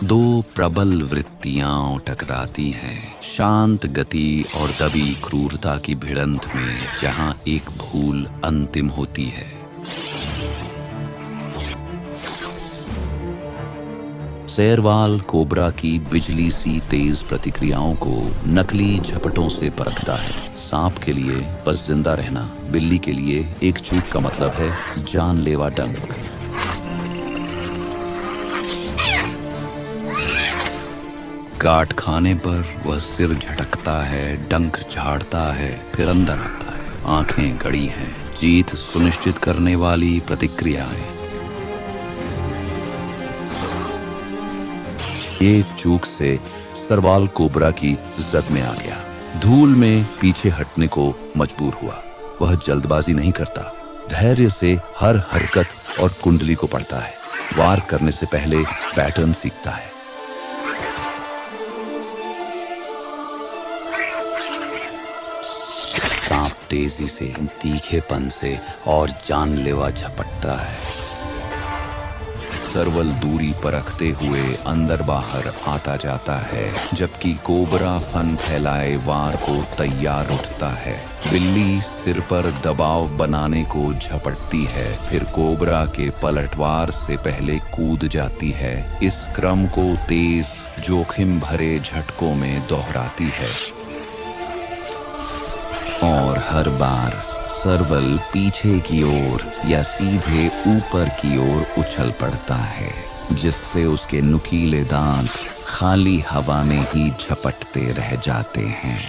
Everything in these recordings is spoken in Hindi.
दो प्रबल वृत्तियां टकराती हैं, शांत गति और दबी क्रूरता की भिड़ंत में, जहां एक भूल अंतिम होती है। शेरवाल कोबरा की बिजली सी तेज प्रतिक्रियाओं को नकली झपटों से परखता है। सांप के लिए बस जिंदा रहना, बिल्ली के लिए एक चूक का मतलब है जानलेवा डंक। काट खाने पर वह सिर झटकता है, डंक झाड़ता है, फिर अंदर आता है। आंखें गड़ी हैं, जीत सुनिश्चित करने वाली प्रतिक्रियाएं। एक चूक से शेरवाल कोबरा की जद में आ गया। धूल में पीछे हटने को मजबूर हुआ। वह जल्दबाजी नहीं करता, धैर्य से हर हरकत और कुंडली को पढ़ता है। वार करने से पहले पैटर्न सीखता है। सांप तेजी से, तीखेपन से और जानलेवा झपटता है। शेरवाल दूरी परखते हुए अंदर बाहर आता जाता है, जबकि कोबरा फन फैलाए वार को तैयार उठता है। बिल्ली सिर पर दबाव बनाने को झपटती है, फिर कोबरा के पलटवार से पहले कूद जाती है। इस क्रम को तेज, जोखिम भरे झटकों में दोहराती है और हर बार शेरवाल पीछे की ओर या सीधे ऊपर की ओर उछल पड़ता है, जिससे उसके नुकीले दांत खाली हवा में ही झपटते रह जाते हैं।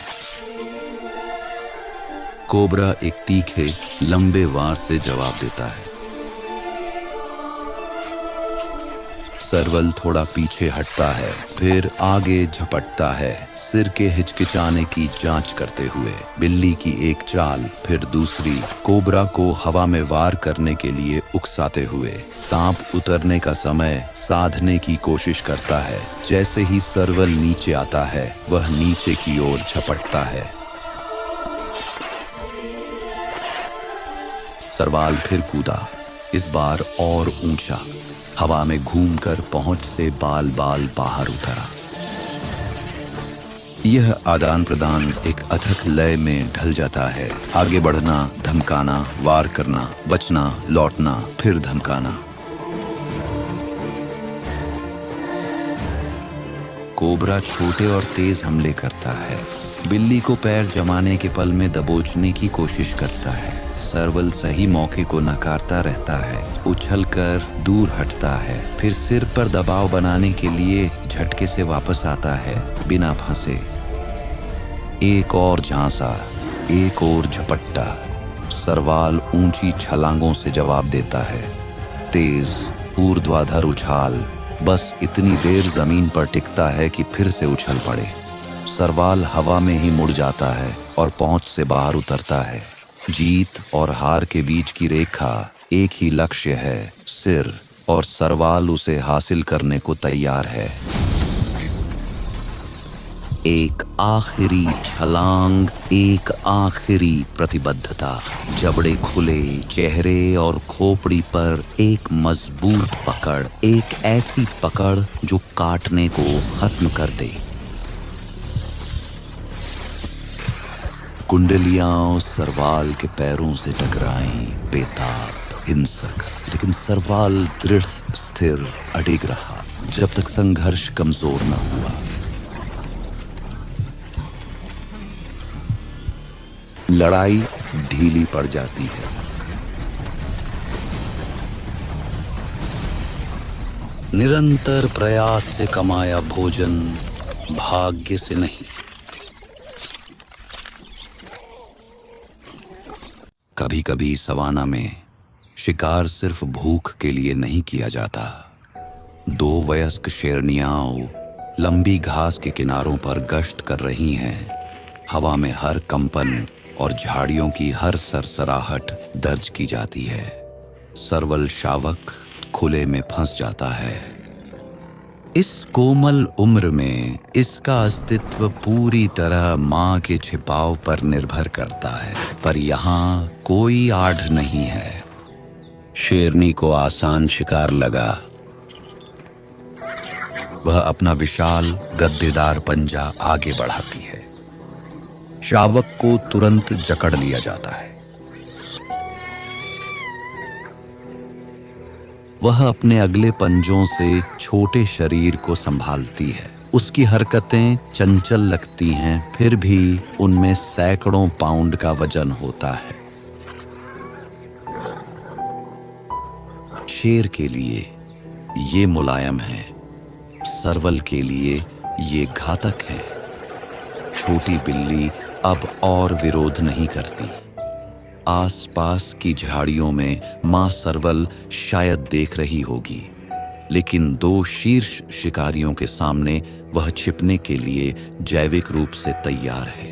कोबरा एक तीखे, लंबे वार से जवाब देता है। शेरवाल थोड़ा पीछे हटता है, फिर आगे झपटता है, सिर के हिचकिचाने की जांच करते हुए। बिल्ली की एक चाल, फिर दूसरी, कोबरा को हवा में वार करने के लिए उकसाते हुए। सांप उतरने का समय साधने की कोशिश करता है। जैसे ही शेरवाल नीचे आता है, वह नीचे की ओर झपटता है। शेरवाल फिर कूदा, इस बार और ऊंचा, हवा में घूमकर पहुंच से बाल बाल बाहर उतरा। यह आदान प्रदान एक अथक लय में ढल जाता है। आगे बढ़ना, धमकाना, वार करना, बचना, लौटना, फिर धमकाना। कोबरा छोटे और तेज हमले करता है। बिल्ली को पैर जमाने के पल में दबोचने की कोशिश करता है। शेरवाल सही मौके को नकारता रहता है, उछलकर दूर हटता है, फिर सिर पर दबाव बनाने के लिए झटके से वापस आता है, बिना फंसे। एक और झांसा, एक और झपट्टा। शेरवाल ऊंची छलांगों से जवाब देता है। तेज ऊर्ध्वाधर उछाल, बस इतनी देर जमीन पर टिकता है कि फिर से उछल पड़े। शेरवाल हवा में ही मुड़ जाता है और पहुंच से बाहर उतरता है। जीत और हार के बीच की रेखा एक ही लक्ष्य है, सिर, और शेरवाल उसे हासिल करने को तैयार है। एक आखिरी छलांग, एक आखिरी प्रतिबद्धता। जबड़े खुले, चेहरे और खोपड़ी पर एक मजबूत पकड़, एक ऐसी पकड़ जो काटने को खत्म कर दे। कुंडलियां शेरवाल के पैरों से टकराईं, बेताब, हिंसक, लेकिन शेरवाल दृढ़ स्थिर अडिग रहा, जब तक संघर्ष कमजोर न हुआ। लड़ाई ढीली पड़ जाती है। निरंतर प्रयास से कमाया भोजन भाग्य से नहीं। कभी कभी सवाना में शिकार सिर्फ भूख के लिए नहीं किया जाता। दो वयस्क शेरनियां लंबी घास के किनारों पर गश्त कर रही हैं। हवा में हर कंपन और झाड़ियों की हर सरसराहट दर्ज की जाती है। शेरवाल शावक खुले में फंस जाता है। इस कोमल उम्र में इसका अस्तित्व पूरी तरह मां के छिपाव पर निर्भर करता है, पर यहाँ कोई आड़ नहीं है। शेरनी को आसान शिकार लगा। वह अपना विशाल गद्देदार पंजा आगे बढ़ाती है। शावक को तुरंत जकड़ लिया जाता है। वह अपने अगले पंजों से छोटे शरीर को संभालती है। उसकी हरकतें चंचल लगती हैं, फिर भी उनमें सैकड़ों पाउंड का वजन होता है। शेर के लिए ये मुलायम है, सरवल के लिए ये घातक है। छोटी बिल्ली अब और विरोध नहीं करती। आसपास की झाड़ियों में मां सरवल शायद देख रही होगी, लेकिन दो शीर्ष शिकारियों के सामने वह छिपने के लिए जैविक रूप से तैयार है।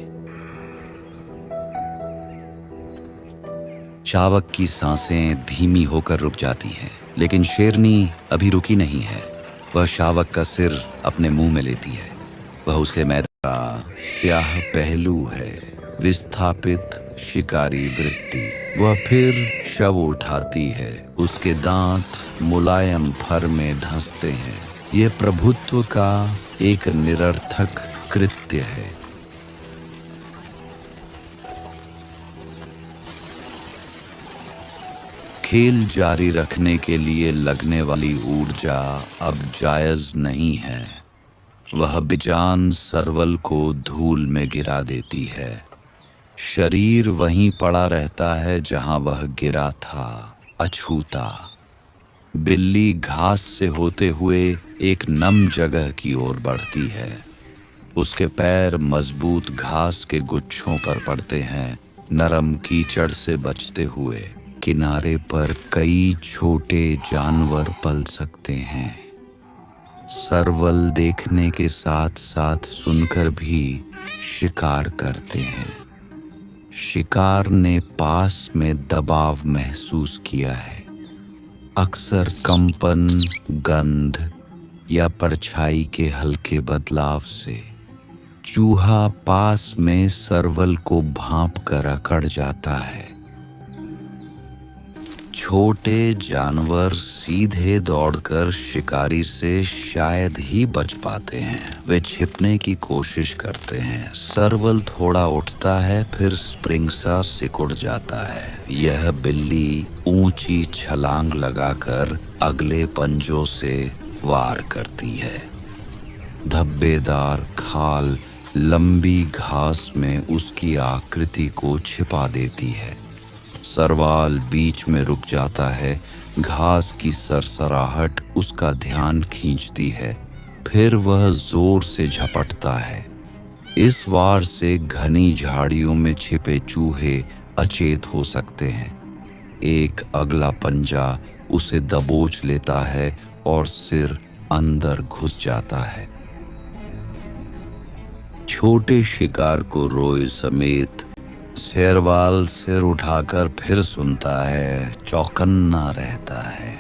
शावक की सांसें धीमी होकर रुक जाती हैं, लेकिन शेरनी अभी रुकी नहीं है। वह शावक का सिर अपने मुंह में लेती है। वह उसे मैदान का स्याह पहलू है, विस्थापित शिकारी वृत्ति। वह फिर शव उठाती है। उसके दांत मुलायम फर में धंसते हैं। यह प्रभुत्व का एक निरर्थक कृत्य है। खेल जारी रखने के लिए लगने वाली ऊर्जा अब जायज नहीं है। वह बेजान सरवल को धूल में गिरा देती है। शरीर वहीं पड़ा रहता है जहां वह गिरा था, अछूता। बिल्ली घास से होते हुए एक नम जगह की ओर बढ़ती है। उसके पैर मजबूत घास के गुच्छों पर पड़ते हैं, नरम कीचड़ से बचते हुए। किनारे पर कई छोटे जानवर पल सकते हैं। सरवल देखने के साथ साथ सुनकर भी शिकार करते हैं। शिकार ने पास में दबाव महसूस किया है, अक्सर कंपन, गंध या परछाई के हल्के बदलाव से। चूहा पास में सरवल को भांप कर अकड़ जाता है। छोटे जानवर सीधे दौड़कर शिकारी से शायद ही बच पाते हैं। वे छिपने की कोशिश करते हैं। सरवल थोड़ा उठता है, फिर स्प्रिंग सा सिकुड़ जाता है। यह बिल्ली ऊंची छलांग लगाकर अगले पंजों से वार करती है। धब्बेदार खाल लंबी घास में उसकी आकृति को छिपा देती है। सरवाल बीच में रुक जाता है। घास की सरसराहट उसका ध्यान खींचती है, फिर वह जोर से झपटता है। इस वार से घनी झाड़ियों में छिपे चूहे अचेत हो सकते हैं। एक अगला पंजा उसे दबोच लेता है और सिर अंदर घुस जाता है। छोटे शिकार को रोए समेत शेरवाल सिर उठाकर फिर सुनता है, चौकन्ना रहता है।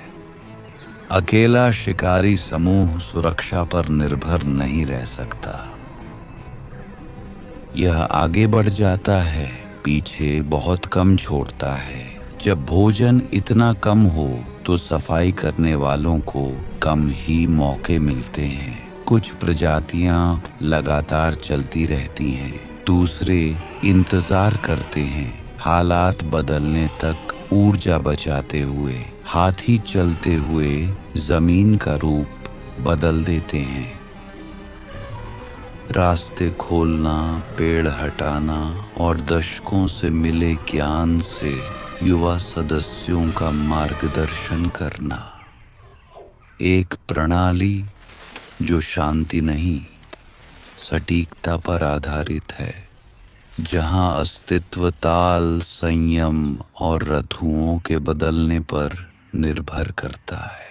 अकेला शिकारी समूह सुरक्षा पर निर्भर नहीं रह सकता। यह आगे बढ़ जाता है, पीछे बहुत कम छोड़ता है। जब भोजन इतना कम हो तो सफाई करने वालों को कम ही मौके मिलते हैं। कुछ प्रजातियां लगातार चलती रहती हैं, दूसरे इंतजार करते हैं, हालात बदलने तक ऊर्जा बचाते हुए। हाथी चलते हुए जमीन का रूप बदल देते हैं। रास्ते खोलना, पेड़ हटाना और दशकों से मिले ज्ञान से युवा सदस्यों का मार्गदर्शन करना। एक प्रणाली जो शांति नहीं, सटीकता पर आधारित है, जहां अस्तित्व ताल, संयम और रथुओं के बदलने पर निर्भर करता है।